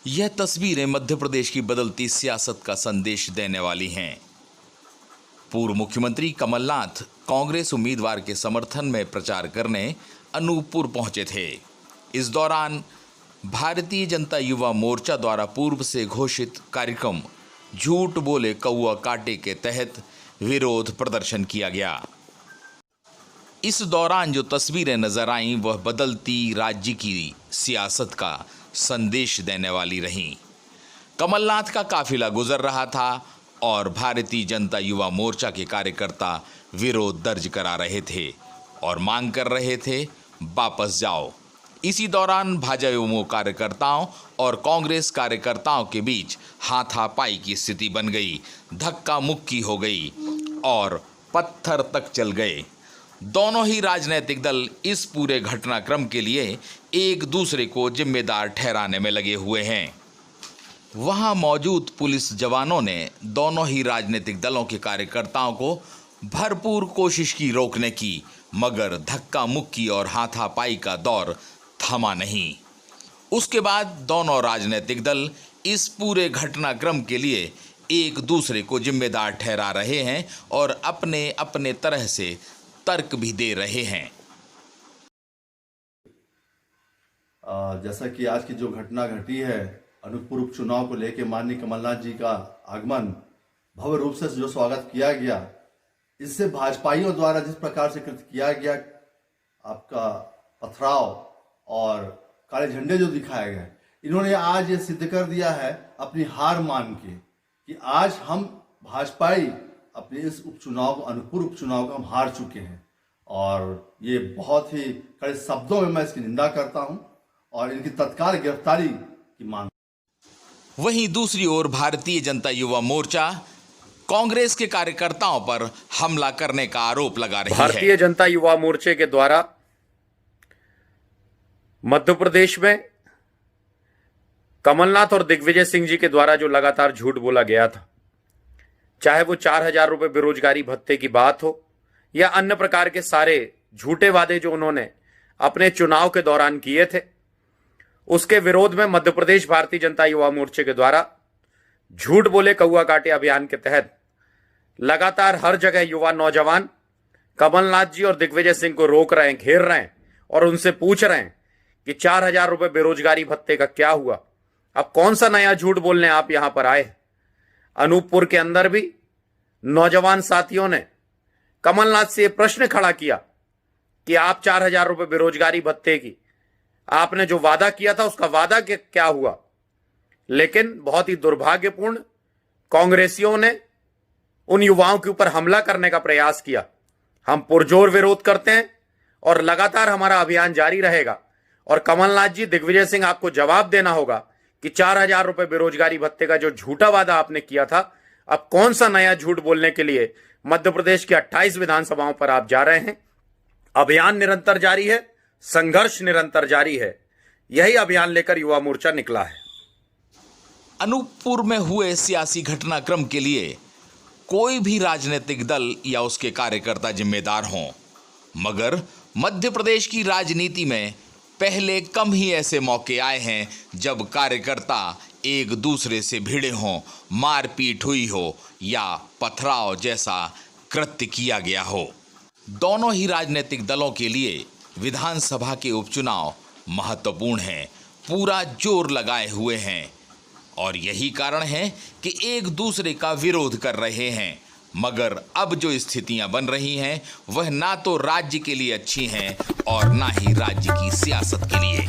यह तस्वीरें मध्य प्रदेश की बदलती सियासत का संदेश देने वाली हैं। पूर्व मुख्यमंत्री कमलनाथ कांग्रेस उम्मीदवार के समर्थन में प्रचार करने अनूपपुर पहुंचे थे। इस दौरान भारतीय जनता युवा मोर्चा द्वारा पूर्व से घोषित कार्यक्रम झूठ बोले कौआ काटे के तहत विरोध प्रदर्शन किया गया। इस दौरान जो तस्वीरें नजर आईं वह बदलती राज्य की सियासत का संदेश देने वाली रहीं। कमलनाथ का काफिला गुजर रहा था और भारतीय जनता युवा मोर्चा के कार्यकर्ता विरोध दर्ज करा रहे थे और मांग कर रहे थे वापस जाओ। इसी दौरान भाजपा कार्यकर्ताओं और कांग्रेस कार्यकर्ताओं के बीच हाथापाई की स्थिति बन गई, धक्का मुक्की हो गई और पत्थर तक चल गए। दोनों ही राजनीतिक दल इस पूरे घटनाक्रम के लिए एक दूसरे को जिम्मेदार ठहराने में लगे हुए हैं। वहां मौजूद पुलिस जवानों ने दोनों ही राजनीतिक दलों के कार्यकर्ताओं को भरपूर कोशिश की रोकने की, मगर धक्का मुक्की और हाथापाई का दौर थमा नहीं। उसके बाद दोनों राजनीतिक दल इस पूरे घटनाक्रम के लिए एक दूसरे को जिम्मेदार ठहरा रहे हैं और अपने अपने तरह से तर्क भी दे रहे हैं। जैसा कि आज की जो घटना घटी है, अनूपपुर उपचुनाव को लेकर माननीय कमलनाथ जी का आगमन भव्य रूप से जो स्वागत किया गया, इससे भाजपाइयों द्वारा जिस प्रकार से कृत किया गया आपका पथराव और काले झंडे जो दिखाए गए, इन्होंने आज ये सिद्ध कर दिया है अपनी हार मान के कि आज हम भाजपाई अपने इस उपचुनाव को, अनूपपुर उपचुनाव को हम हार चुके हैं। और ये बहुत ही कड़े शब्दों में मैं इसकी निंदा करता हूं और इनकी तत्काल गिरफ्तारी की मांग। वहीं दूसरी ओर भारतीय जनता युवा मोर्चा कांग्रेस के कार्यकर्ताओं पर हमला करने का आरोप लगा रही है। भारतीय जनता युवा मोर्चे के द्वारा मध्य प्रदेश में कमलनाथ और दिग्विजय सिंह जी के द्वारा जो लगातार झूठ बोला गया था, चाहे वो 4,000 रुपए बेरोजगारी भत्ते की बात हो या अन्य प्रकार के सारे झूठे वादे जो उन्होंने अपने चुनाव के दौरान किए थे, उसके विरोध में मध्य प्रदेश भारतीय जनता युवा मोर्चे के द्वारा झूठ बोले कौआ काटे अभियान के तहत लगातार हर जगह युवा नौजवान कमलनाथ जी और दिग्विजय सिंह को रोक रहे हैं, घेर रहे हैं और उनसे पूछ रहे हैं कि 4,000 रुपए बेरोजगारी भत्ते का क्या हुआ। अब कौन सा नया झूठ बोलने आप यहां पर आए। अनूपपुर के अंदर भी नौजवान साथियों ने कमलनाथ से प्रश्न खड़ा किया कि आप 4,000 रुपए बेरोजगारी भत्ते की आपने जो वादा किया था उसका वादा क्या हुआ। लेकिन बहुत ही दुर्भाग्यपूर्ण कांग्रेसियों ने उन युवाओं के ऊपर हमला करने का प्रयास किया। हम पुरजोर विरोध करते हैं और लगातार हमारा अभियान जारी रहेगा और कमलनाथ जी, दिग्विजय सिंह, आपको जवाब देना होगा कि 4,000 रुपए बेरोजगारी भत्ते का जो झूठा वादा आपने किया था, अब कौन सा नया झूठ बोलने के लिए मध्य प्रदेश की 28 विधानसभाओं पर आप जा रहे हैं। अभियान निरंतर जारी है, संघर्ष निरंतर जारी है। यही अभियान लेकर युवा मोर्चा निकला है। अनूपपुर में हुए सियासी घटनाक्रम के लिए कोई भी राजनीतिक दल या उसके कार्यकर्ता जिम्मेदार हों, मगर मध्य प्रदेश की राजनीति में पहले कम ही ऐसे मौके आए हैं जब कार्यकर्ता एक दूसरे से भिड़े हों, मारपीट हुई हो या पथराव जैसा कृत्य किया गया हो। दोनों ही राजनीतिक दलों के लिए विधानसभा के उपचुनाव महत्वपूर्ण हैं, पूरा जोर लगाए हुए हैं और यही कारण है कि एक दूसरे का विरोध कर रहे हैं। मगर अब जो स्थितियां बन रही हैं वह ना तो राज्य के लिए अच्छी हैं और ना ही राज्य की सियासत के लिए।